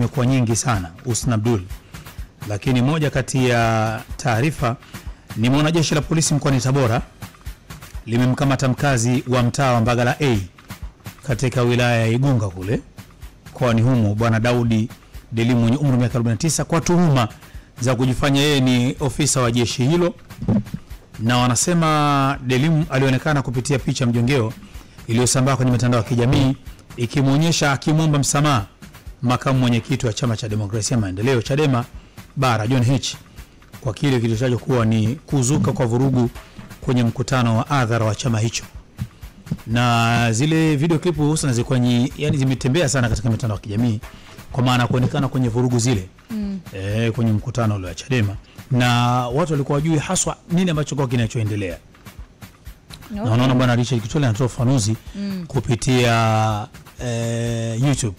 zimekuwa nyingi sana Husna Abdul, lakini moja kati ya taarifa ni mwanajeshi la polisi mkoani Tabora limemkamata mkazi wa mtaa wa Mbagala A katika wilaya ya Igunga kule mkoani humo, bwana Daudi Delimu mwenye umri wa miaka 49 kwa tuhuma za kujifanya yeye ni ofisa wa jeshi hilo. Na wanasema Delimu alionekana kupitia picha mjongeo iliyosambaa kwenye mitandao ya kijamii ikimuonyesha akimwomba msamaha makamu mwenyekiti wa Chama cha Demokrasia Maendeleo Chadema Bara John Heche kwa kile kilichotajwa kuwa ni kuzuka kwa vurugu kwenye mkutano wa hadhara wa chama hicho. Na zile video klipu Husna zilikuwa yani zimetembea sana katika mitandao ya kijamii kwa maana kuonekana kwenye vurugu zile kwenye mkutano ule wa Chadema, na watu walikuwa wajui haswa nini ambacho kwa kinachoendelea. Na unaona bwana Richard Kitole anatoa ufafanuzi kupitia YouTube,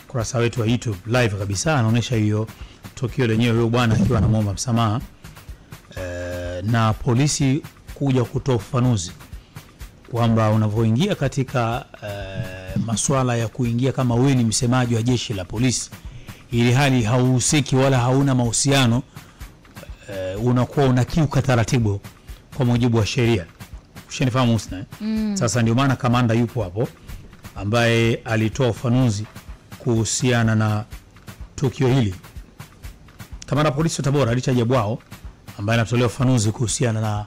kurasa wetu wa YouTube live kabisa, anaonyesha hiyo tukio lenyewe, huyo bwana akiwa anamuomba msamaha na polisi kuja kutoa ufafanuzi kwamba unavyoingia katika masuala ya kuingia kama wewe ni msemaji wa jeshi la polisi, ili hali hauhusiki wala hauna mahusiano, unakuwa unakiuka taratibu kwa mujibu wa sheria. Ushanifahamu Husna? Sasa ndio maana kamanda yupo hapo ambaye alitoa ufafanuzi kuhusiana na tukio hili. Kamanda polisi wa Tabora Richard Yabwao ambaye anatolea ufafanuzi kuhusiana na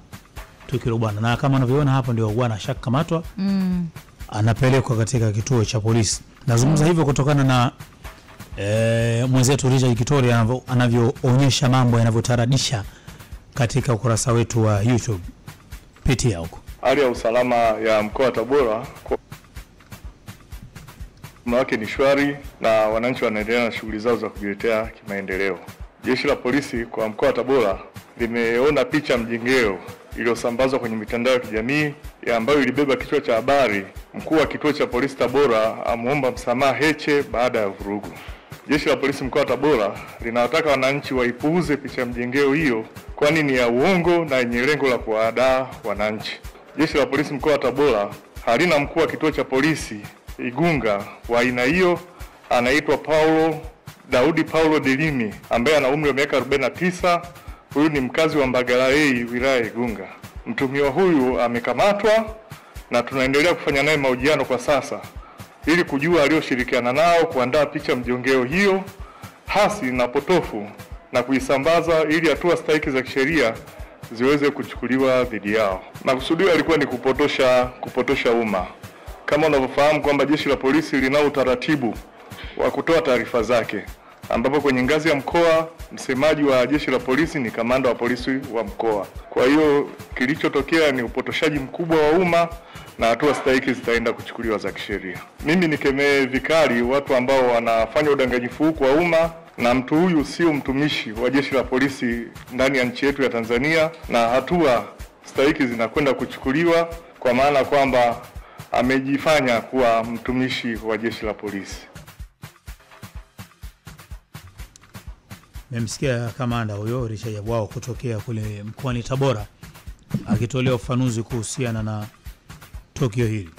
tukio la bwana, na kama unavyoona hapo ndio bwana ashakamatwa anapelekwa katika kituo cha polisi. Nazungumza hivyo kutokana na mwenzetu Richard Kitole anavyoonyesha mambo yanavyotaradisha katika ukurasa wetu wa YouTube. Pitia huko. Hali ya usalama ya mkoa wa Tabora wake ni shwari na wananchi wanaendelea na shughuli zao za kujiletea kimaendeleo. Jeshi la polisi kwa mkoa wa Tabora limeona picha mjengeo iliyosambazwa kwenye mitandao ya kijamii ambayo ilibeba kichwa cha habari, mkuu wa kituo cha polisi Tabora amuomba msamaha Heche baada ya vurugu. Jeshi la polisi mkoa wa Tabora linawataka wananchi waipuuze picha mjengeo hiyo kwani ni ya uongo na yenye lengo la kuwahadaa wananchi. Jeshi la polisi mkoa wa Tabora halina mkuu wa kituo cha polisi Igunga wa aina hiyo, anaitwa Daudi Paulo Delimi ambaye ana umri wa miaka 49. Huyu ni mkazi wa Mbagala A wilaya ya Igunga. Mtuhumiwa huyu amekamatwa na tunaendelea kufanya naye mahojiano kwa sasa ili kujua alioshirikiana nao kuandaa picha mjongeo hiyo hasi na potofu na kuisambaza ili hatua stahiki za kisheria ziweze kuchukuliwa dhidi yao. Makusudio yalikuwa ni kupotosha umma. Kama unavyofahamu kwamba jeshi la polisi linao utaratibu wa kutoa taarifa zake, ambapo kwenye ngazi ya mkoa msemaji wa jeshi la polisi ni kamanda wa polisi wa mkoa. Kwa hiyo kilichotokea ni upotoshaji mkubwa wa umma na hatua stahiki zitaenda kuchukuliwa za kisheria. Mimi nikemee vikali watu ambao wanafanya udanganyifu huu kwa umma, na mtu huyu sio mtumishi wa jeshi la polisi ndani ya nchi yetu ya Tanzania, na hatua stahiki zinakwenda kuchukuliwa kwa maana kwamba amejifanya kuwa mtumishi wa jeshi la polisi. Memsikia kamanda huyo Richard Yabwao kutokea kule mkoani Tabora akitolea ufafanuzi kuhusiana na tukio hili.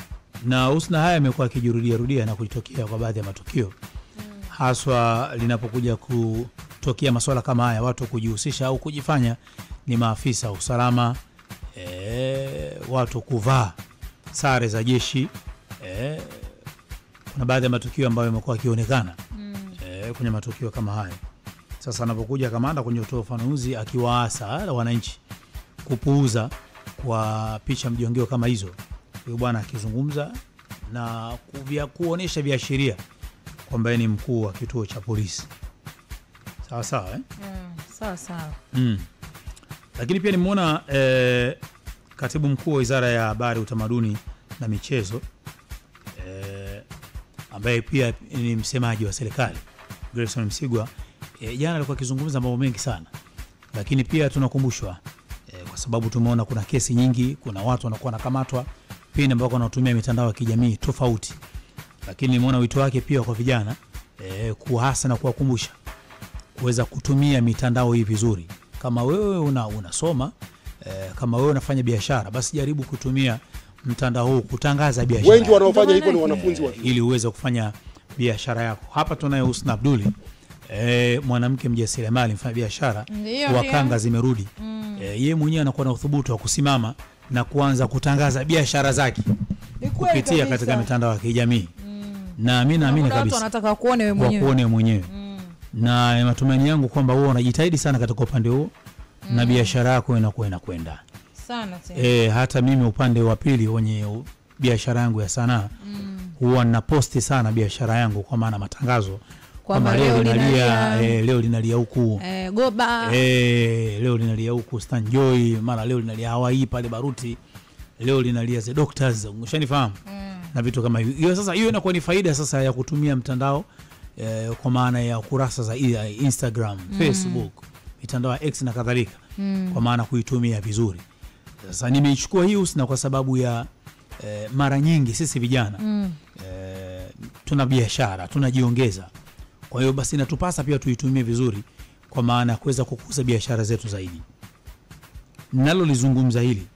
Na Husna, haya yamekuwa akijirudia na kujitokea kwa baadhi ya matukio haswa linapokuja kutokea masuala kama haya, watu kujihusisha au kujifanya ni maafisa usalama, watu kuvaa sare za jeshi. Kuna baadhi ya matukio ambayo yamekuwa yakionekana kwenye matukio kama haya. Sasa anapokuja kamanda kwenye kutoa ufafanuzi akiwaasa wananchi kupuuza kwa picha mjongeo kama hizo, huyo bwana akizungumza na kuonesha viashiria kwamba ni mkuu wa kituo cha polisi. Sawa sawa sawa. Lakini pia nimeona katibu mkuu wa Wizara ya Habari, Utamaduni na Michezo ambaye pia ni msemaji wa serikali, Gerson Msigwa, jana alikuwa akizungumza mambo mengi sana. Lakini pia tunakumbushwa kwa sababu tumeona kuna kesi nyingi, kuna watu wanakuwa nakamatwa pindi ambao wanatumia mitandao ya kijamii tofauti. Lakini nimeona wito wake pia kwa vijana kuhasa na kuwakumbusha kuweza kutumia mitandao hii vizuri. Kama wewe unasoma, kama wewe unafanya biashara, basi jaribu kutumia mtandao huu kutangaza biashara. Wengi wanaofanya hivyo ni wanafunzi wa ili uweze kufanya biashara yako. Hapa tunaye Husna Abduli, mwanamke mjasiriamali, mfanya biashara wa kanga zimerudi. Yeye mwenyewe anakuwa na uthubutu wa kusimama na kuanza kutangaza biashara zake kupitia katika mitandao ya kijamii. Na mimi naamini kabisa watu wanataka kuone wewe mwenyewe. Kuone mwenyewe. Na matumaini yangu kwamba wewe unajitahidi sana katika upande huo na biashara yako inakwenda sana tena. Hata mimi upande wa pili wenye biashara yangu ya sanaa huwa na posti sana biashara yangu, kwa maana matangazo kwamba leo linalia huku Goba, leo linalia huku Stanjoy, mara leo linalia Hawaii pale Baruti, leo linalia The Doctors, unashanifahamu na vitu kama hivyo. Sasa hiyo inakuwa ni faida sasa ya kutumia mtandao kwa maana ya kurasa za Instagram, Facebook, mitandao ya X na kadhalika, kwa maana kuitumia vizuri. Sasa nimeichukua hii Husna kwa sababu ya mara nyingi sisi vijana tuna biashara, tunajiongeza. Kwa hiyo basi natupasa pia tuitumie vizuri, kwa maana kuweza kukuza biashara zetu zaidi. Nalo lizungumza hili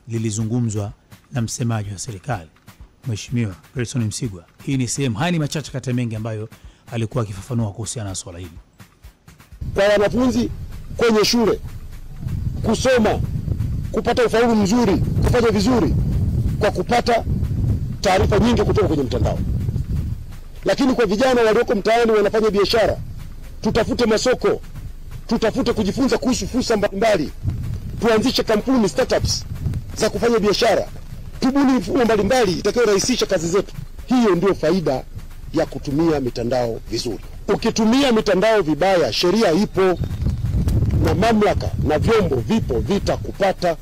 lilizungumzwa na msemaji wa serikali Mheshimiwa Gerson Msigwa. Hii ni sehemu, haya ni machache kati ya mengi ambayo alikuwa akifafanua kuhusiana na swala hili. Kwa wanafunzi kwenye shule kusoma, kupata ufaulu mzuri, kufanya vizuri kwa kupata taarifa nyingi kutoka kwenye mtandao. Lakini kwa vijana walioko mtaani wanafanya biashara, tutafute masoko, tutafute kujifunza kuhusu fursa mbalimbali, tuanzishe kampuni, startups za kufanya biashara, tubuni mifumo mbalimbali itakayorahisisha kazi zetu. Hiyo ndio faida ya kutumia mitandao vizuri. Ukitumia mitandao vibaya, sheria ipo na mamlaka na vyombo vipo vitakupata.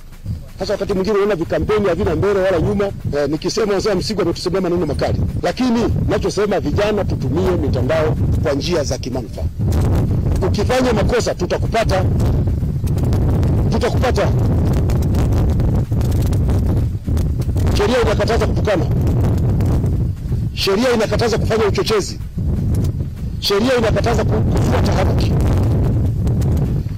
Hasa wakati mwingine unaona vikampeni havina mbele wala nyuma. Nikisema wazee Msigwa ametusemea maneno makali, lakini ninachosema vijana tutumie mitandao kwa njia za kimanufaa. Ukifanya makosa tutakupata. Sheria inakataza kutukana. Sheria inakataza kufanya uchochezi. Sheria inakataza kuzua taharuki.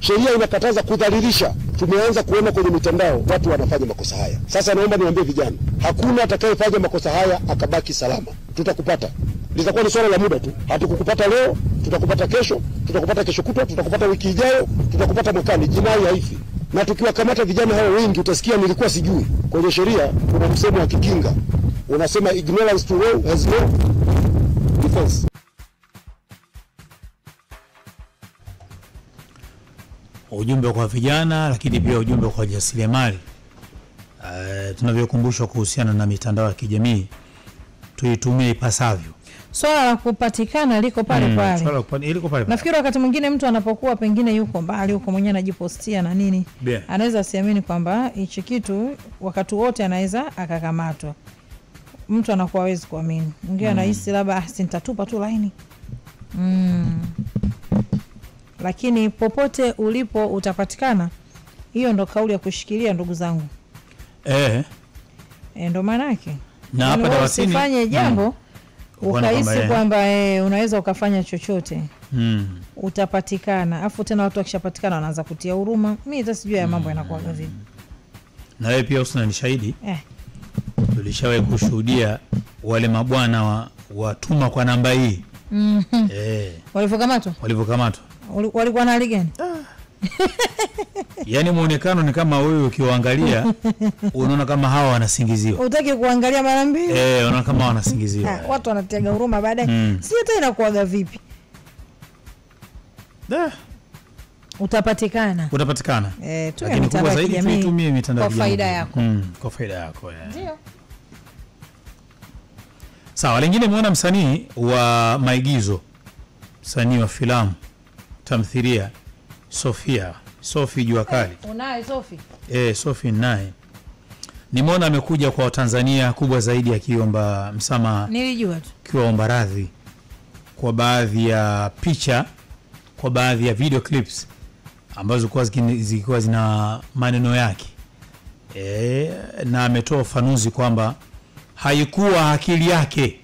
Sheria inakataza kudhalilisha. Tumeanza kuona kwenye mitandao watu wanafanya makosa haya. Sasa naomba niwaambie vijana, hakuna atakayefanya makosa haya akabaki salama. Tutakupata. Litakuwa ni swala la muda tu. Hatukukupata leo, tutakupata kesho, tutakupata kesho kutwa, tutakupata wiki ijayo, tutakupata mwakani. Jinai haifi. Na tukiwakamata vijana hao wengi utasikia nilikuwa sijui. Kwenye sheria kuna msemo wa Kikinga unasema ignorance to law has no defense. Ujumbe kwa vijana, lakini pia ujumbe kwa jasiriamali. Tunavyokumbushwa kuhusiana na mitandao ya kijamii, tuitumie ipasavyo. Swala la kupatikana liko pale pale. Nafikiri wakati mwingine mtu anapokuwa pengine yuko mbali, yuko mwenyewe anajipostia na nini, anaweza asiamini kwamba hichi kitu wakati wote anaweza akakamatwa. Mtu anakuwa hawezi kuamini. Mwingine anahisi labda nitatupa tu laini. Lakini popote ulipo utapatikana. Hiyo ndo kauli ya kushikilia, ndugu zangu. Ndo maana yake. Na hapa dawatini usifanye jambo ukahisi kwamba unaweza ukafanya chochote. Utapatikana. Afu tena watu wakishapatikana wanaanza kutia huruma. Mimi hata sijui ya mambo yanakuwa vipi. Na wewe pia Husna ni shahidi. Tulishawahi kushuhudia wale mabwana watuma kwa namba hii. Walivyokamatwa. Walikuwa na hali gani? Yaani muonekano ni kama wewe ukiwaangalia unaona kama hawa wanasingiziwa. Utaki kuangalia mara mbili? Unaona kama wanasingiziwa. Watu wanatiaga huruma baadaye. Si hata inakuaga vipi? Utapatikana. Lakini kubwa zaidi tuitumie mitandao kwa faida yako. Kwa faida yako. Ndio. Sawa, lingine muona msanii wa maigizo, msanii wa filamu, tamthilia, Sophie Jua Kali. Unaye Sophie? Sophie naye. Nimeona amekuja kwa Tanzania kubwa zaidi akiomba msamaha. Nilijua tu. Kiomba radhi kwa baadhi ya picha, kwa baadhi ya video clips ambazo zilikuwa zina maneno yake. Na ametoa ufafanuzi kwamba haikuwa akili yake,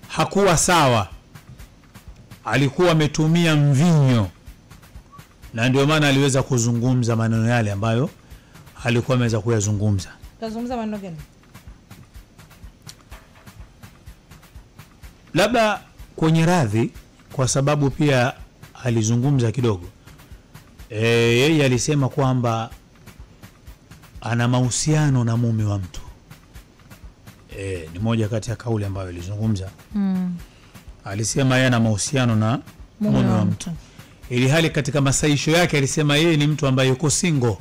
hakuwa sawa, alikuwa ametumia mvinyo, na ndio maana aliweza kuzungumza maneno yale ambayo alikuwa ameweza kuyazungumza. Kazungumza maneno gani? Labda kwenye radhi, kwa sababu pia alizungumza kidogo. Yeye alisema kwamba ana mahusiano na mume wa mtu. Ni moja kati ya kauli ambayo alizungumza. Alisema yeye ana mahusiano na mume wa mtu. Ili hali katika masaisho yake alisema yeye ni mtu ambaye yuko single.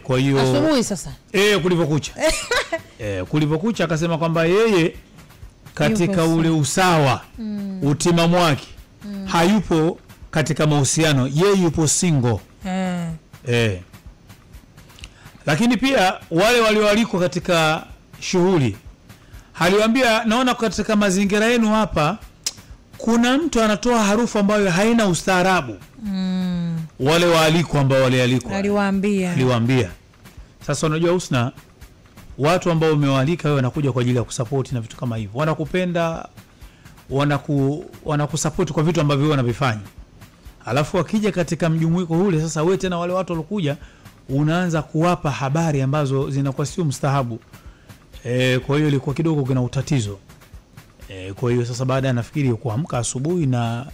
Kwa hiyo asubuhi sasa. Kulivyokucha. Kulivyokucha akasema kwamba yeye katika ule usawa, utimamu wake, hayupo katika mahusiano, yeye yupo single. Lakini pia wale walioalikwa katika shughuli, aliwaambia naona katika mazingira yenu hapa kuna mtu anatoa harufu ambayo haina ustaarabu. Wale waalikwa ambao walialikwa aliwaambia. Sasa unajua Husna, watu ambao umewaalika wewe wanakuja kwa ajili ya kusupport na vitu kama hivyo. Wanakupenda, wanakusupport kwa vitu ambavyo wewe unavifanya. Alafu wakija katika mjumuiko ule, sasa wewe tena wale watu walokuja unaanza kuwapa habari ambazo zinakuwa sio mstahabu. Kwa hiyo ilikuwa kidogo kuna utatizo. Kwa hiyo sasa baada nafikiri kuamka asubuhi na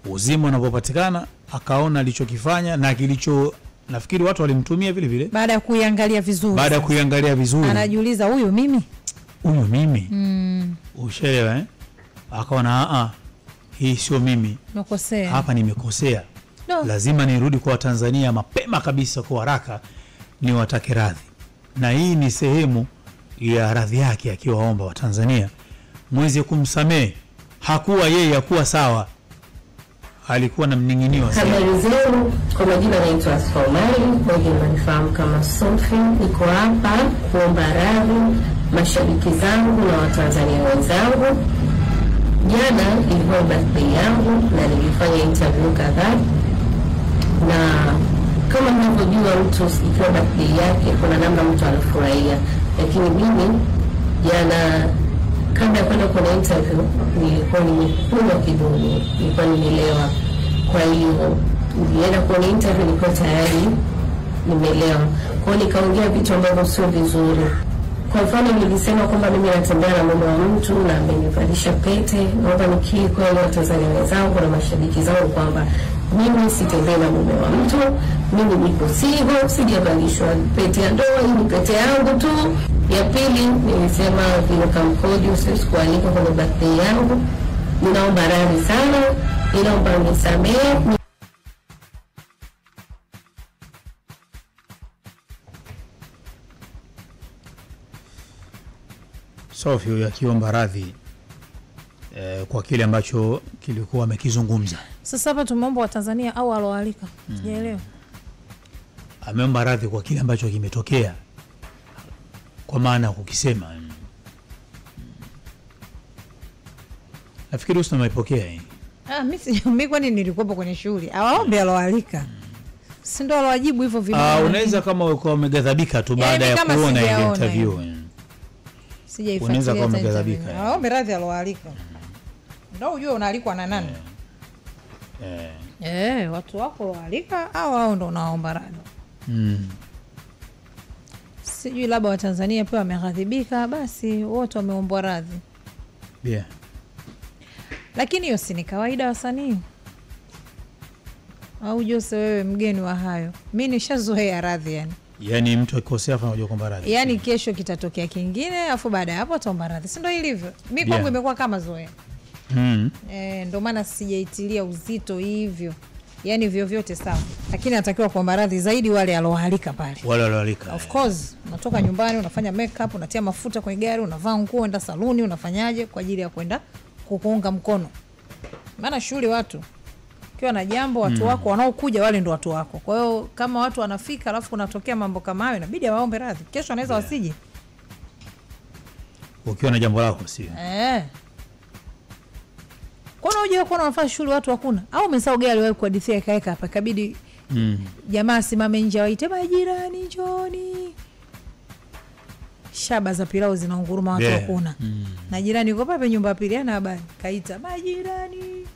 uzima unapopatikana, akaona alichokifanya na kilicho, nafikiri watu walimtumia vile vile. Baada ya kuiangalia vizuri. Anajiuliza huyu mimi? Ushaelewa Akaona hii sio mimi. Nimekosea. Hapa nimekosea. No. Lazima nirudi kwa Tanzania mapema kabisa kwa haraka niwatake radhi. Na hii ni sehemu ya radhi yake akiwaomba wa Tanzania mweze kumsamehe. Hakuwa yeye hakuwa sawa. Alikuwa na mninginio. Habari zenu, kwa majina naitwa Asfaumali, wengi mnanifahamu kama Sophie. Niko hapa kuomba radhi mashabiki zangu na Watanzania wenzangu. Jana ilikuwa birthday yangu na nilifanya interview kadhaa, na kama mnavyojua mtu ikiwa birthday yake kuna namna mtu anafurahia, lakini mimi jana kabla ya kwenda kwenye interview nilikuwa nimekunywa kidogo, nilikuwa nimelewa. Kwa hiyo nilienda kwenye interview nilikuwa tayari nimelewa. Kwa hiyo nikaongea vitu ambavyo sio vizuri. Kwa mfano nilisema kwamba mimi natembea na mume wa mtu na amenivalisha pete. Naomba nikiri kwa wale Watanzania wenzangu na mashabiki zangu kwamba mimi sitembei na mume wa mtu. Mimi niko single, sijavalishwa pete ya ndoa, hii ni pete yangu tu. Ya pili nilisema vile kamkodi usikualika kwenye birthday yangu. Ninaomba radhi sana, ninaomba unisamehe. Sophie akiomba radhi kwa kile ambacho kilikuwa amekizungumza. Sasa hapa tumeomba wa Tanzania au aloalika? Sijaelewa. Ameomba radhi kwa kile ambacho kimetokea, kwa maana kukisema. Nafikiri Husna maipokea hii. Mimi kwani nilikuwa kwenye shughuli. Awaombe aloalika. Si ndio alowajibu hivyo vile. Unaweza kama uko umegadhabika tu baada ya kuona ile interview. Unaweza kama umegadhabika. Aombe radhi aloalika. Ndio ujue unaalikwa na nani. Watu wako waalika au wao ndio unaomba radhi. Sijui labda wa Tanzania pia wameghadhibika, basi wote wameombwa radhi. Lakini hiyo si ni kawaida wasanii. Au Jose wewe mgeni wa hayo. Mimi nishazoea radhi yani. Yaani mtu akikosea afa unajua kwamba radhi. Yaani kesho kitatokea kingine afu baada ya hapo ataomba radhi. Si ndio ilivyo? Mimi kwangu imekuwa kama zoea. Ndio maana sijaitilia uzito hivyo. Yaani vyovyote sawa. Lakini anatakiwa kuomba radhi zaidi wale aloalika pale. Wale aloalika. Of course, unatoka nyumbani, unafanya makeup, unatia mafuta kwenye gari, unavaa nguo, unaenda saluni, unafanyaje kwa ajili ya kwenda kukuunga mkono. Maana shughuli watu kiwa na jambo watu wako wanaokuja wale ndio watu wako. Kwa hiyo kama watu wanafika alafu kunatokea mambo kama hayo inabidi waombe radhi. Kesho anaweza wasije. Ukiwa na jambo lako sio. Kuna uje uko unafanya shughuli watu hakuna. Au umesahau gari wewe kwa dithia kaeka hapa ikabidi jamaa simame nje waite majirani njoni. Shaba za pilau zinaunguruma watu hakuna. Na jirani yuko pale nyumba pili ana habari. Kaita majirani.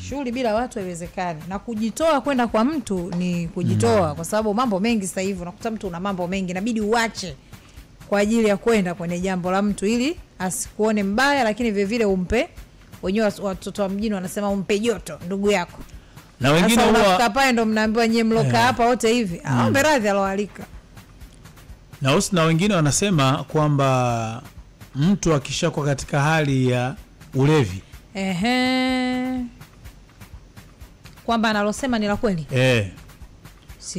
Shughuli bila watu haiwezekani. Na kujitoa kwenda kwa mtu ni kujitoa kwa sababu mambo mengi sasa hivi unakuta mtu una mambo mengi inabidi uache kwa ajili ya kwenda kwenye jambo la mtu ili asikuone mbaya, lakini vile vile umpe, wenyewe watoto wa mjini wanasema umpe joto ndugu yako. Na wengine huwa pale ndo mnaambiwa nyie mloka hapa wote hivi. Aombe radhi aloalika. Na wengine wanasema kwamba mtu akishakuwa katika hali ya ulevi, kwamba analosema ni la kweli.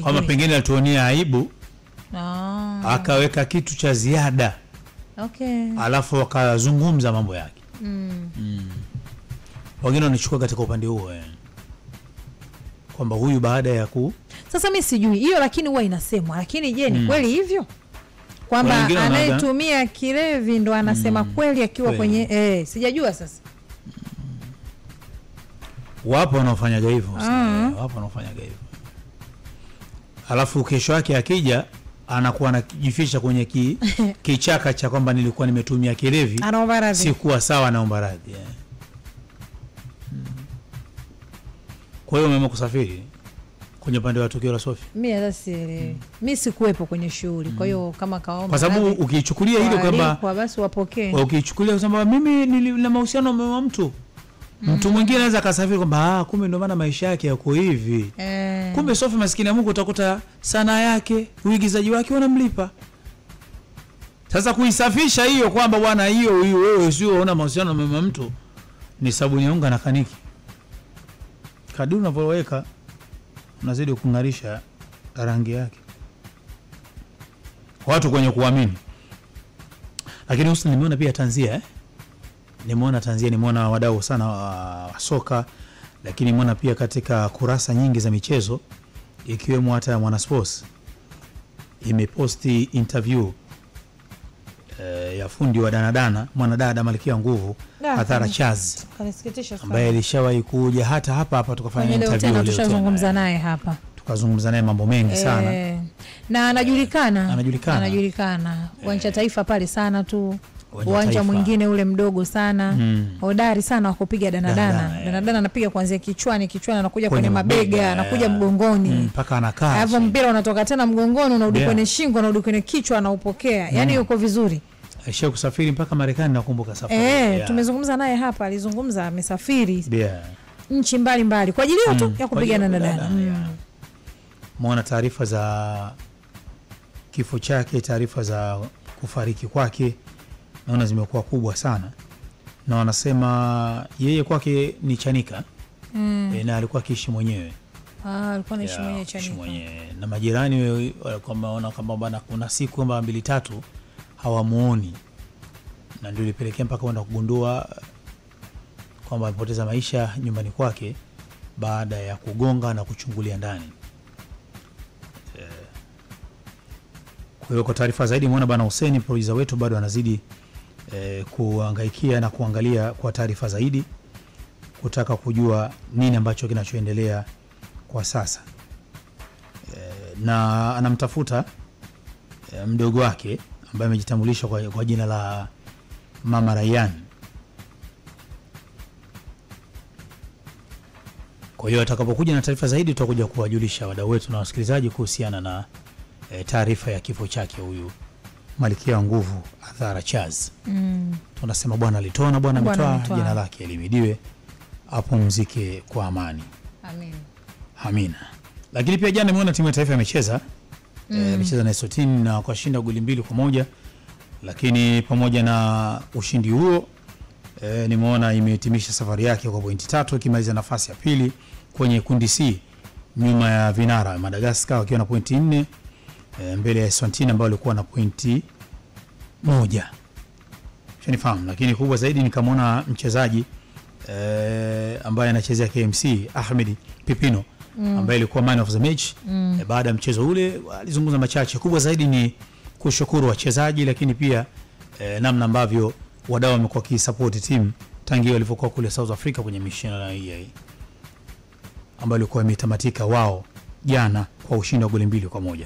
Kama pengine alituonia aibu, akaweka kitu cha ziada. Alafu wakazungumza mambo yake. Wengine wanachukua katika upande huo kwamba huyu baada ya Sasa mimi sijui hiyo, lakini huwa inasemwa. Lakini je, ni kweli hivyo? Kwamba anayetumia kilevi ndo anasema kweli akiwa kwenye sijajua sasa. Wapo wanaofanyaga hivyo. Wapo wanaofanyaga hivyo. Alafu kesho yake akija anakuwa anajifisha kwenye kichaka cha kwamba nilikuwa nimetumia kilevi. Anaomba radhi. Sikuwa sawa, naomba radhi. Kwa hiyo umeamua kusafiri kwenye upande wa tukio la Sophie? Mimi hata sielewi. Mimi sikuwepo kwenye shughuli. Kwa hiyo kama kaomba, kwa sababu ukichukulia hilo kwamba kwa basi wapokee. Ukichukulia kwamba mimi nina mahusiano na mtu mwingine anaweza kasafiri kwamba kumbe ndio maana maisha yake yako hivi. Kumbe Sophie maskini ya Mungu utakuta sana yake, uigizaji wake wanamlipa. Sasa kuisafisha hiyo kwamba bwana hiyo wewe sio unaona mahusiano na mtu, ni sabuni ya unga na kaniki. Kadri unavyoweka unazidi kungarisha rangi yake watu kwenye kuamini. Lakini usi nimeona pia tanzia nimeona tanzia, nimeona wadau sana wa soka, lakini nimeona pia katika kurasa nyingi za michezo ikiwemo hata Mwana Sports imeposti interview ya fundi wa danadana, mwanadada Malkia Nguvu, Athara Chaz, ambaye alishawahi kuja hata hapa tukafanya interview leo. Tutazungumza naye hapa. Tukazungumza naye mambo mengi sana. Na anajulikana. Uwanja Taifa pale sana tu. Uwanja mwingine ule mdogo sana. Hodari sana wa kupiga danadana. Danadana anapiga kuanzia kichwani anakuja kwenye mabega, anakuja mgongoni. Mpaka anakaa. Hapo mpira unatoka tena mgongoni, unarudi kwenye shingo, unarudi kwenye kichwa, anaupokea. Yaani yuko vizuri. Aisha kusafiri mpaka Marekani, nakumbuka safari. Tumezungumza naye hapa, alizungumza amesafiri nchi mbalimbali kwa ajili tu ya kupigana na dada. Muona taarifa za kifo chake, taarifa za kufariki kwake, naona zimekuwa kubwa sana. Na wanasema yeye kwake ni Chanika. Na alikuwa akiishi mwenyewe. Alikuwa anaishi mwenyewe Chanika. Na majirani walikuwa wanaona kama bana kuna siku kwamba 2-3 hawamuoni, na ndio ilipelekea mpaka wanda kugundua kwamba alipoteza maisha nyumbani kwake baada ya kugonga na kuchungulia ndani. Kwa hiyo kwa taarifa zaidi muona bana Hussein producer wetu bado anazidi kuangaikia na kuangalia kwa taarifa zaidi kutaka kujua nini ambacho kinachoendelea kwa sasa. Na anamtafuta mdogo wake ambaye amejitambulisha kwa jina la Mama Rayyan. Kwa hiyo atakapokuja na taarifa zaidi tutakuja kuwajulisha wadau wetu na wasikilizaji kuhusiana na taarifa ya kifo chake huyu Malkia Nguvu Athara Chaz. Tunasema Bwana alitoa, Bwana ametoa, jina lake limidiwe, apumzike kwa amani. Amen. Amina. Lakini pia jana nimeona timu ya taifa imecheza imecheza na Eswatini na kushinda goli 2-1. Lakini pamoja na ushindi huo nimeona imehitimisha safari yake kwa pointi 3 ikimaliza nafasi ya pili kwenye kundi C nyuma ya vinara Madagascar wakiwa na pointi 4 mbele ya Eswatini ambao walikuwa na pointi 1. Shanifahamu. Lakini kubwa zaidi nikamwona mchezaji ambaye anachezea KMC Ahmed Pipino ambaye alikuwa man of the match. Baada ya mchezo ule alizungumza machache. Kubwa zaidi ni kushukuru wachezaji, lakini pia namna ambavyo wadau wamekuwa kisupport team tangu walipokuwa kule South Africa kwenye mashindano ya ambayo ilikuwa imetamatika wao jana kwa ushindi wa goli 2-1.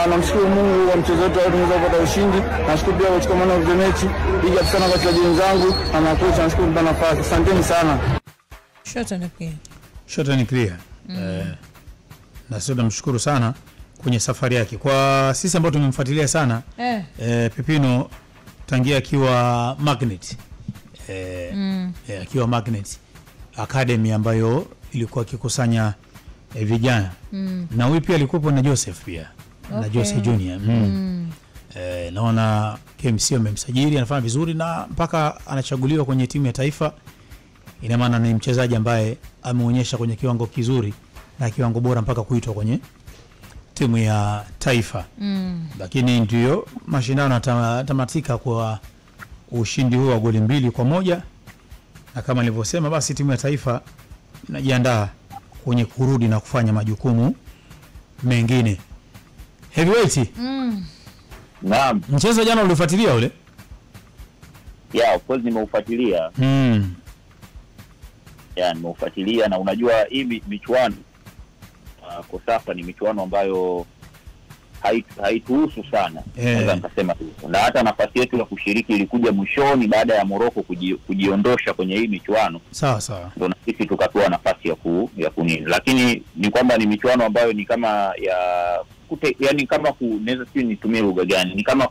Namshukuru Mungu kwa mchezo wetu tumeweza kupata ushindi. Nashukuru pia kwa man of the match. Piga sana kwa wachezaji wenzangu na makocha, nashukuru kwa nafasi. Asanteni sana. Shot and clear. Na sio namshukuru sana kwenye safari yake. Kwa sisi ambao tumemfuatilia sana Pepino tangia akiwa Magnet akiwa Magnet Academy ambayo ilikuwa kikusanya vijana na huyu pia alikuwa na Joseph pia na Jose Junior naona KMC wamemsajili, anafanya vizuri na mpaka anachaguliwa kwenye timu ya taifa. Ina maana ni mchezaji ambaye ameonyesha kwenye kiwango kizuri na kiwango bora mpaka kuitwa kwenye timu ya taifa. Lakini ndio mashindano tamatika kwa ushindi huo wa goli 2-1, na kama nilivyosema basi timu ya taifa inajiandaa kwenye kurudi na kufanya majukumu mengine. Heavyweight. Naam. Mchezo jana ulifuatilia ule? Yeah, of course nimeufuatilia. Yeah, nimeufuatilia na unajua hii michuano kwa sasa ni michuano ambayo haituhusu sana. Naweza nikasema hivyo. Na hata nafasi yetu ya kushiriki ilikuja mwishoni baada ya Morocco kujiondosha kwenye hii michuano. Sawa sawa. Ndio na sisi tukapewa nafasi ya kunini. Lakini ni kwamba ni michuano ambayo ni kama yani kama naweza sio nitumie lugha gani? Ni kama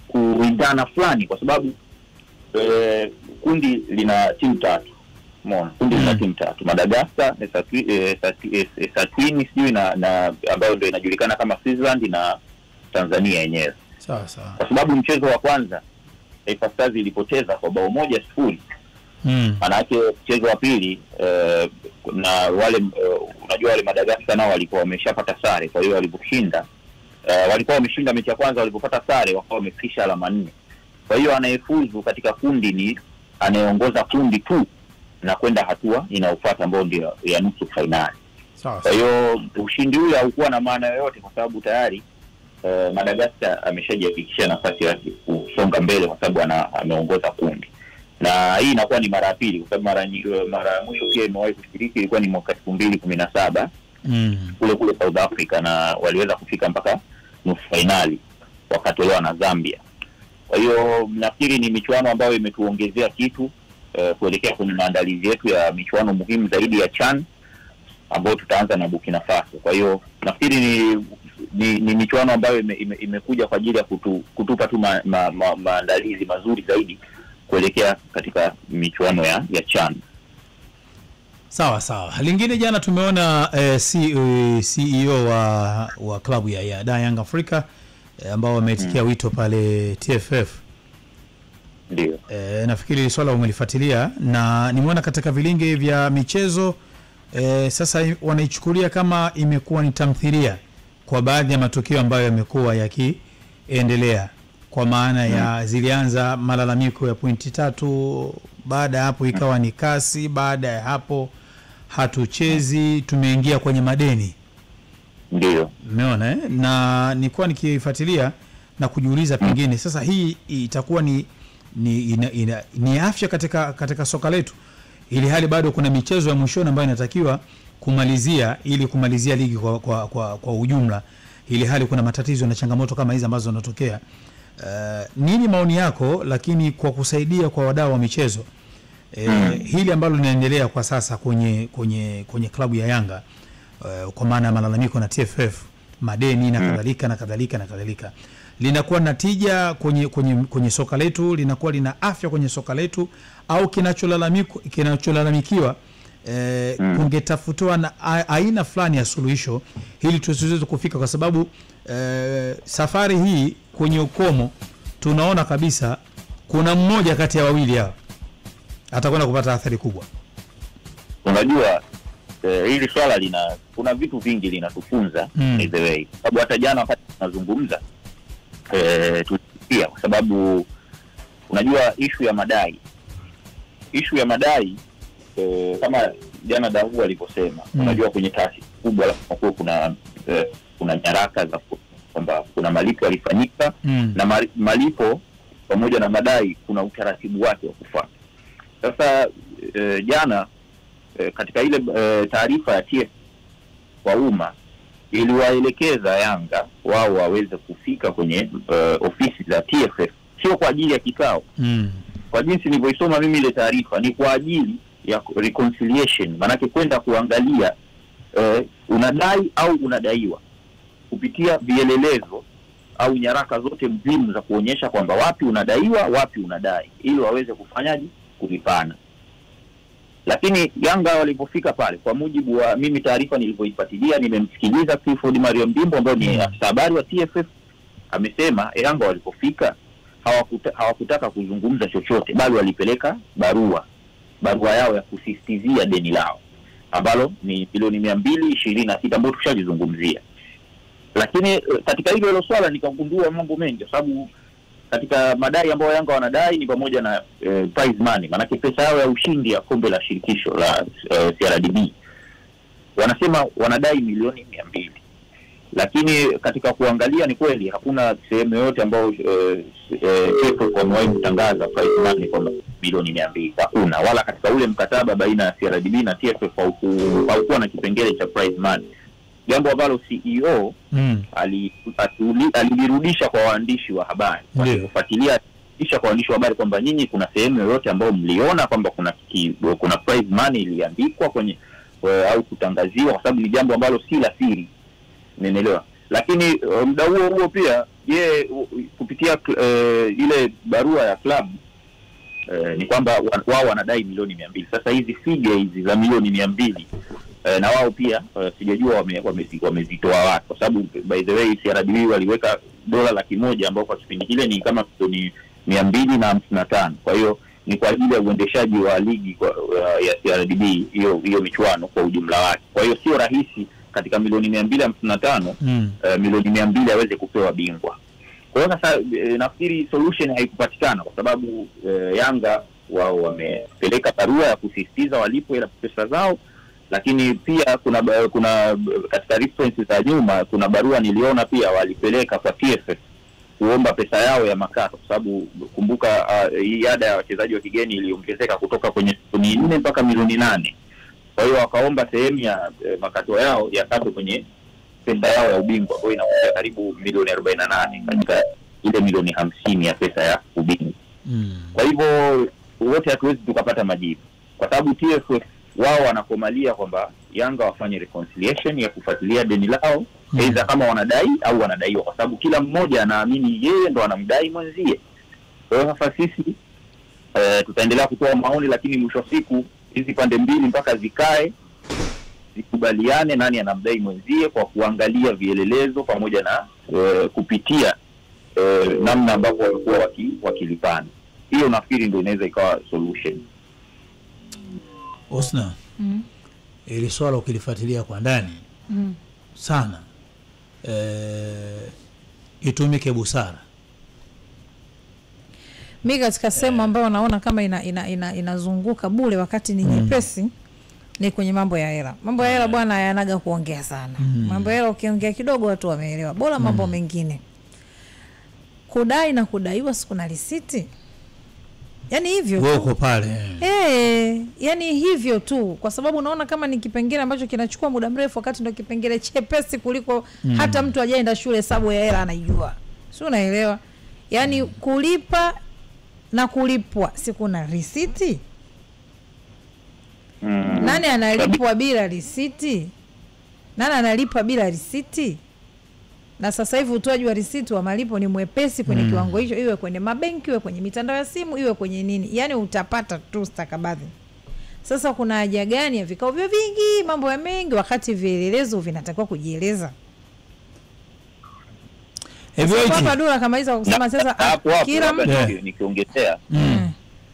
kuindana fulani kwa sababu kundi lina timu 3. Umeona? Kundi lina timu 3. Madagascar, Eswatini sijui na ambayo ndio inajulikana kama Switzerland na Tanzania yenyewe. Sawa sawa. Kwa sababu mchezo wa kwanza Taifa Stars ilipoteza kwa bao 1-0. Manake mchezo wa pili na wale unajua wale Madagascar nao walikuwa wameshapata sare, kwa hiyo waliposhinda walikuwa wameshinda mechi ya kwanza, walipopata sare wakawa wamefikisha alama 4. Kwa hiyo anayefuzu katika kundi ni anayeongoza kundi tu na kwenda hatua inayofuata ambayo ndio ya nusu finali. Sawa. Kwa hiyo ushindi ule haukuwa na maana yoyote kwa sababu tayari Madagascar ameshajihakikishia nafasi yake kusonga mbele kwa sababu ameongoza kundi. Na hii inakuwa ni mara ya pili kwa sababu mara ya mwisho pia imewahi kushiriki ilikuwa ni mwaka 2017 kule South Africa na waliweza kufika mpaka nusu finali wakatolewa na Zambia. Kwa hiyo nafikiri ni michuano ambayo imetuongezea kitu kuelekea kwenye maandalizi yetu ya michuano muhimu zaidi ya CHAN ambayo tutaanza na Burkina Faso. Kwa hiyo nafikiri ni michuano ambayo imekuja kwa ajili ya kutupa tu maandalizi mazuri zaidi kuelekea katika michuano ya CHAN. Sawa sawa. Lingine jana tumeona CEO wa klabu ya Young Africa ambao wametikia wito pale TFF. Ndio. Nafikiri swala umelifuatilia na nimeona katika vilinge vya michezo sasa wanaichukulia kama imekuwa ni tamthilia kwa baadhi ya matukio ambayo yamekuwa yakiendelea, kwa maana ya zilianza malalamiko ya pointi 3, baada ya hapo ikawa ni kasi, baada ya hapo hatuchezi, tumeingia kwenye madeni. Ndio. Umeona na nilikuwa nikifuatilia na kujiuliza pengine sasa hii itakuwa ni afya katika soka letu, ili hali bado kuna michezo ya mwishoni ambayo inatakiwa kumalizia ili kumalizia ligi kwa ujumla, ili hali kuna matatizo na changamoto kama hizi ambazo zinatokea. Nini maoni yako lakini kwa kusaidia kwa wadau wa michezo hili ambalo linaendelea kwa sasa kwenye klabu ya Yanga kwa maana malalamiko na TFF, madeni na kadhalika linakuwa na tija kwenye soka letu, linakuwa lina afya kwenye soka letu, au kinacholalamikiwa kungetafutwa na aina fulani ya suluhisho ili tusiweze kufika, kwa sababu safari hii kwenye ukomo tunaona kabisa kuna mmoja kati ya wawili hao atakwenda kupata athari kubwa. Unajua hili swala kuna vitu vingi linatufunza by the way. Sababu hata jana wakati tunazungumza tulisikia, kwa sababu unajua issue ya madai kama jana Dawu aliposema, unajua kwenye taasisi kubwa kuna nyaraka za kwamba kuna malipo yalifanyika na malipo pamoja na madai kuna utaratibu wake wa kufuata. Sasa jana katika ile taarifa ya TFF kwa umma iliwaelekeza Yanga wao waweze kufika kwenye ofisi za TFF, sio kwa ajili ya kikao. Kwa jinsi nilivyoisoma mimi ile taarifa ni kwa ajili ya reconciliation, maana kwenda kuangalia unadai au unadaiwa. kupitia vielelezo au nyaraka zote muhimu za kuonyesha kwamba wapi unadaiwa, wapi unadai, ili waweze kufanyaje, kulipana. Lakini Yanga walipofika pale, kwa mujibu wa mimi taarifa nilivyoifuatilia, nimemsikiliza Clifford Mario Mdimbo ambaye ni afisa habari wa TFF, amesema Yanga walipofika hawakutaka kuzungumza chochote, bali walipeleka barua yao ya kusisitizia deni lao ambalo ni bilioni 226 ambayo tushalizungumzia. Lakini katika hilo swala nikagundua mambo mengi, kwa sababu katika madai ambayo Yanga wanadai ni pamoja na prize money, maana pesa yao ya ushindi ya kombe la shirikisho la CRDB. Wanasema wanadai milioni 200. Lakini katika kuangalia ni kweli hakuna sehemu yote ambayo TFF wamewahi kutangaza prize money kwa milioni 200. Hakuna, wala katika ule mkataba baina ya CRDB na TFF haukuwa na kipengele cha prize money. Jambo ambalo CEO alirudisha kwa waandishi wa habari. Kufuatilia kisha kwa waandishi wa habari kwamba nyinyi kuna sehemu yoyote ambayo mliona kwamba kuna prize money iliandikwa kwenye au kutangaziwa, kwa sababu ni jambo ambalo si la siri. Umeelewa? Lakini muda huo pia kupitia ile barua ya club ni kwamba wao wanadai milioni 200. Sasa hizi figure hizi za milioni 200 na wao pia sijajua wamezitoa wapi, kwa sababu by the way CRDB waliweka dola 100,000 ambao kwa kipindi kile ni kama milioni 255. Kwa hiyo ni kwa ajili ya uendeshaji wa ligi ya CRDB hiyo michuano kwa ujumla wake. Kwa hiyo sio rahisi katika milioni 255 milioni 200 aweze kupewa bingwa. Kwa hiyo sasa nafikiri solution haikupatikana, kwa sababu Yanga wao wamepeleka barua ya kusisitiza walipo ila pesa zao. Lakini pia kuna katika references za nyuma kuna barua niliona pia walipeleka kwa TFF kuomba pesa yao ya makato, kwa sababu kumbuka hii ada ya wachezaji wa kigeni iliongezeka kutoka kwenye milioni 4 mpaka milioni 8. Kwa hiyo wakaomba sehemu ya makato yao yakatwe kwenye pesa yao ya ubingwa, ambayo inakuja karibu milioni 48 katika ile milioni 50 ya pesa ya ubingwa. Kwa hivyo wote hatuwezi tukapata majibu, kwa sababu TFF wao wanakomalia kwamba Yanga wafanye reconciliation ya kufuatilia deni lao, aidha kama wanadai au wanadaiwa, kwa sababu kila mmoja anaamini yeye ndo anamdai mwenzie. Kwa hiyo sasa sisi tutaendelea kutoa maoni, lakini mwisho wa siku hizi pande mbili mpaka zikae zikubaliane nani anamdai mwenzie, kwa kuangalia vielelezo pamoja na kupitia namna ambavyo walikuwa wakilipana. Hiyo nafikiri ndio inaweza ikawa solution. Osna, ili swala ukilifuatilia kwa ndani sana, itumike busara. Mimi katika sehemu ambayo naona kama inazunguka bure wakati ni nyepesi ni kwenye mambo ya hela. Mambo ya hela bwana yanaga kuongea sana. Mambo ya hela ukiongea kidogo watu wameelewa. Bora mambo mengine. Kudai na kudaiwa siku na risiti. Yaani hivyo tu. Wako pale. Yani hivyo tu, kwa sababu unaona kama ni kipengele ambacho kinachukua muda mrefu wakati ndio kipengele chepesi kuliko hata mtu ajaenda shule hesabu ya hela anaijua. Si unaelewa? Yani kulipa na kulipwa siku na risiti. Nani analipwa bila risiti? Nani analipa bila risiti? Na sasa hivi utoaji wa risiti wa malipo ni mwepesi kwenye kiwango hicho, iwe kwenye mabenki, iwe kwenye mitandao ya simu, iwe kwenye nini. Yani utapata tu stakabadhi. Sasa kuna haja gani ya vikao vya vingi, mambo ya mengi, wakati vielelezo vinatakiwa kujieleza? Hapa Dula kama hizo kusema sasa kila mtu nikiongezea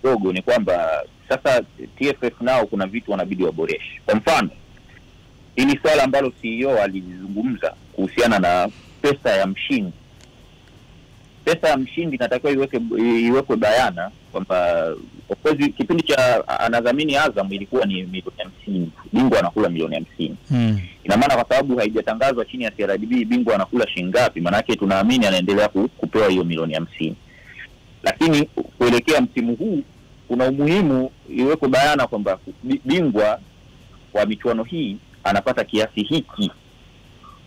dogo ni kwamba sasa TFF nao kuna vitu wanabidi waboreshe. Kwa mfano, hili swala ambalo CEO alizungumza kuhusiana na pesa ya mshindi. Pesa ya mshindi inatakiwa iwekwe bayana kwamba of course kipindi cha anadhamini Azam ilikuwa ni milioni 50, bingwa anakula milioni 50. Ina maana kwa sababu haijatangazwa chini ya CRDB bingwa anakula shilingi ngapi, maana yake tunaamini anaendelea kupewa hiyo milioni 50. Lakini kuelekea msimu huu kuna umuhimu iwekwe bayana kwamba bingwa wa michuano hii anapata kiasi hiki,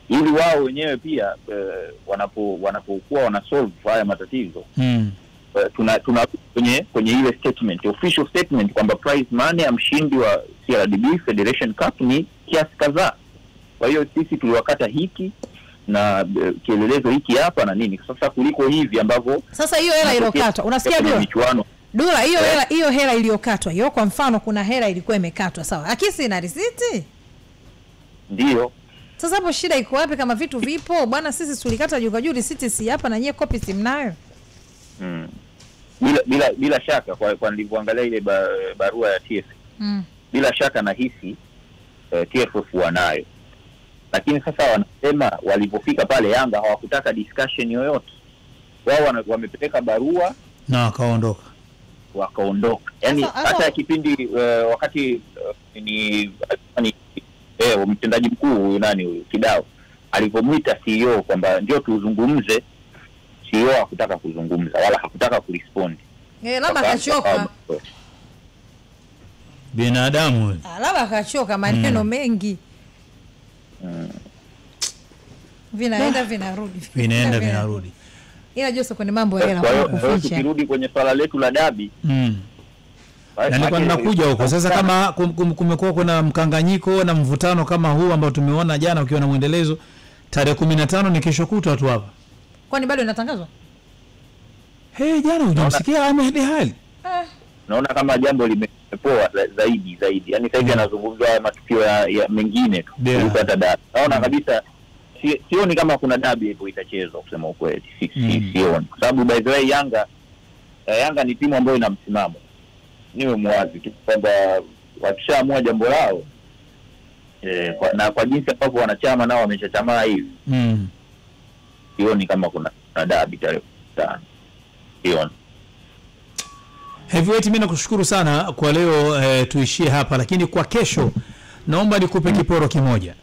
ili wao wenyewe pia wanapokuwa wanasolve haya matatizo tuna kwenye ile statement, official statement, kwamba prize money ya mshindi wa CRDB Federation Cup ni kiasi kadhaa. Kwa hiyo sisi tuliwakata hiki, na kielelezo hiki hapa na nini. Sasa kuliko hivi ambavyo sasa hiyo hela iliyokatwa, unasikia Dula, hiyo hela iliyokatwa hiyo, kwa mfano kuna hela ilikuwa imekatwa, sawa, akisi ina risiti, ndio sasa hapo shida iko wapi? Kama vitu vipo bwana, sisi tulikata juu risiti si hapa na nyie copy si mnayo. Bila shaka kwa nilivyoangalia ile barua ya TFF, bila shaka nahisi TFF wanayo, lakini sasa wanasema walipofika pale Yanga hawakutaka discussion yoyote, wao wamepeleka barua na wakaondoka. Yani hata kipindi wakati ni mtendaji mkuu nani huyu Kidao alipomuita CEO kwamba njoo tuzungumze, CEO hakutaka kuzungumza wala hakutaka kurespond. Labda akachoka binadamu, labda akachoka maneno mengi. Vinaenda vinarudi. Ila Jose kwenye mambo ya hela kuficha. Tukirudi kwenye swala letu la dabi. Na kwa nakuja huko. Sasa kama kumekuwa kuna mkanganyiko na mvutano kama huu ambao tumeona jana ukiwa na muendelezo, tarehe 15 ni kesho kutwa tu hapa. Kwani bado inatangazwa? Jana unamsikia Ahmed Hali. Naona kama jambo limepoa zaidi. Yaani sasa hivi anazungumzwa matukio ya mengine tu. Kupata dabi. Naona kabisa sioni kama kuna dabi hapo itachezwa kusema ukweli. Sioni. Kwa sababu by the way Yanga ni timu ambayo ina msimamo. Niwe mwazi tu kwamba wakishaamua jambo lao na kwa jinsi ambavyo wanachama nao wameshachamaa hivi. Sioni kama kuna dabi tarehe 5. Sioni. Heavyweight, mimi nakushukuru sana kwa leo, tuishie hapa, lakini kwa kesho naomba nikupe kiporo kimoja.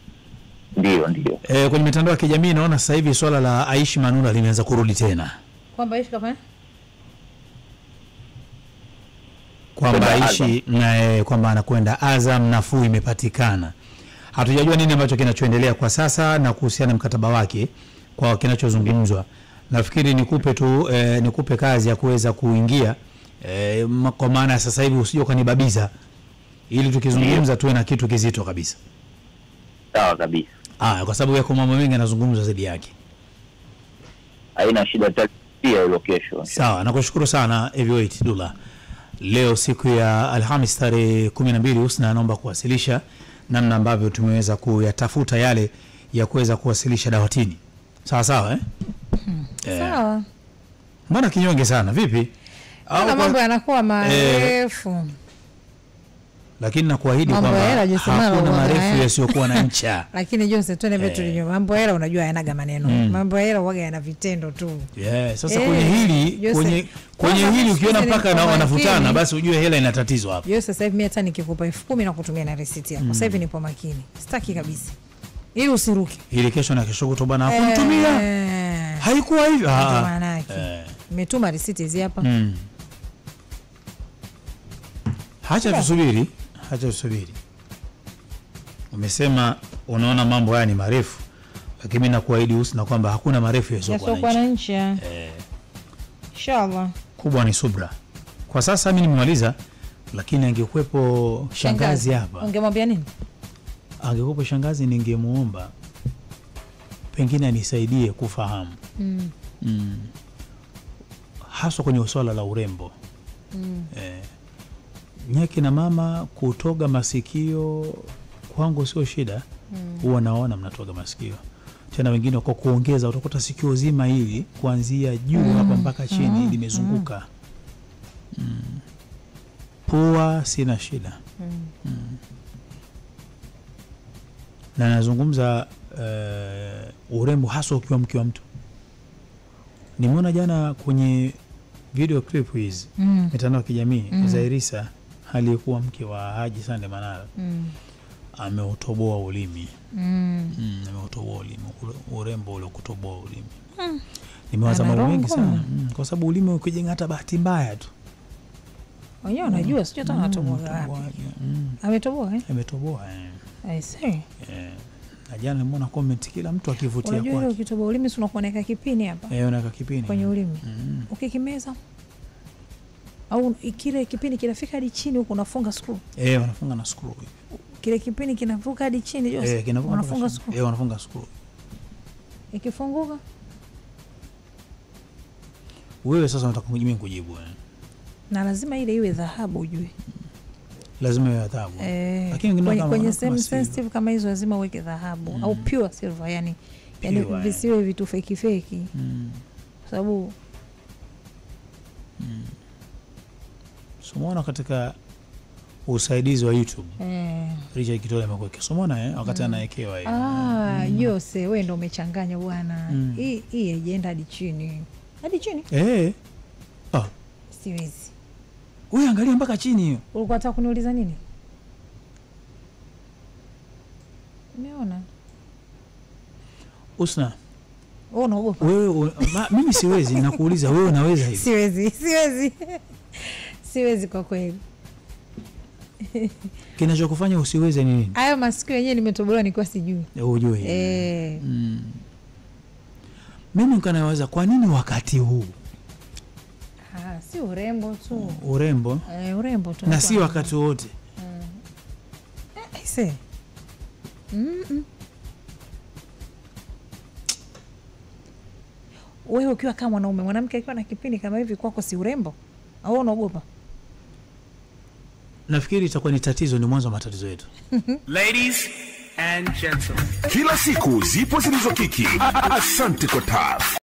Ndio. Kwenye mitandao ya kijamii naona sasa hivi swala la Aishi Manula limeanza kurudi tena. Kwamba Aishi kafanya? Kwamba Aishi kwamba anakwenda Azam, nafuu imepatikana. Hatujajua nini ambacho kinachoendelea kwa sasa na kuhusiana mkataba wake kwa kinachozungumzwa. Nafikiri nikupe kazi ya kuweza kuingia kwa maana sasa hivi usije ukanibabiza, ili tukizungumza tuwe na kitu kizito kabisa. Sawa kabisa. Kwa sababu yako mambo mengi yanazungumzwa zaidi yake. Haina shida, pia location. Sawa, nakushukuru sana Heavyweight Dula. Leo siku ya Alhamis tarehe 12 Husna, naomba kuwasilisha namna ambavyo tumeweza kuyatafuta yale ya kuweza kuwasilisha dawatini. Sawa sawa. Mbona kinyonge sana vipi? Mambo yanakuwa marefu. Lakini nakuahidi kwamba hakuna marefu yasiyokuwa na ncha. Lakini Jose tuone vitu vinyo. Mambo hela unajua yanaga maneno. Mambo hela huaga yana vitendo tu. Sasa kwenye hili ukiona mpaka na wanafutana basi ujue hela ina tatizo hapa. Jose sasa hivi mimi hata nikikupa 10,000 na kutumia na receipt yako. Sasa hivi nipo makini. Sitaki kabisa. Ili usiruke. Ili kesho na kesho kutoba na kunitumia. Haikuwa hivyo. Maana yake. Nimetuma receipt hizi hapa. Acha tusubiri. Umesema unaona mambo haya ni marefu, lakini mimi nakuahidi Husna kwamba hakuna marefu yasiokuwa na ncha. Inshallah. Kubwa ni subra. Kwa sasa mimi nimemaliza, lakini angekuepo shangazi hapa. Ungemwambia nini? Angekuepo shangazi ningemuomba pengine anisaidie kufahamu. Hasa kwenye swala la urembo. Nyaki na mama kutoga masikio kwangu sio shida. Huwa naona mnatoga masikio. Tena wengine kwa kuongeza utakuta sikio zima hili kuanzia juu hapa mpaka chini limezunguka. Pua sina shida. Na nazungumza urembo hasa ukiwa mke wa mtu. Nimeona jana kwenye video clip hizi mitandao ya kijamii Zairisa aliyekuwa mke wa Haji Sande Manara ameutoboa ulimi. Ameutoboa ulimi, urembo ule kutoboa ulimi. Nimewaza mambo mengi sana kwa sababu ulimi ukijenga hata bahati mbaya tu. Wenyewe unajua sio hata anatoboa wapi. Ametoboa Ametoboa I see. Na jana nimeona comment kila mtu akivutia kwake. Unajua ukitoboa ulimi si unakuwa na kipini hapa. Unaweka kipini kwenye ulimi. Ukikimeza au kile kipini kinafika hadi chini huko unafunga screw. Wanafunga na screw. Kile kipini kinavuka hadi chini Jose. Unafunga screw. Wanafunga screw. Ikifunguka wewe sasa unataka mimi kujibu na lazima ile iwe dhahabu ujue. Lazima iwe dhahabu. Lakini kwenye sehemu sensitive kama hizo lazima uweke dhahabu au pure silver, yani visiwe vitu fake. Sababu Somona katika usaidizi wa YouTube. Richard Kitole amekuwa kisomona wakati anaekewa hiyo. Jose wewe ndio umechanganya bwana. Hii haijaenda hadi chini. Hadi chini? Siwezi. Wewe angalia mpaka chini hiyo. Ulikuwa unataka kuniuliza nini? Umeona? Usna. Unaogopa? Wewe mimi siwezi, nakuuliza wewe unaweza hivi? Siwezi kwa kweli. Kinachokufanya usiweze ni nini? Hayo masikio yenyewe nimetobolewa nilikuwa sijui. Unajua. Mimi nikanawaza kwa nini wakati huu? Si urembo tu. Urembo? Urembo tu. Na si wakati wote. Wewe ukiwa kama mwanamke akiwa na kipindi kama hivi kwako si urembo? Au unaogopa? Nafikiri itakuwa ni tatizo, ni mwanzo wa matatizo yetu. Ladies and gentlemen, kila siku zipo zilizokiki. Asante kwa TAF.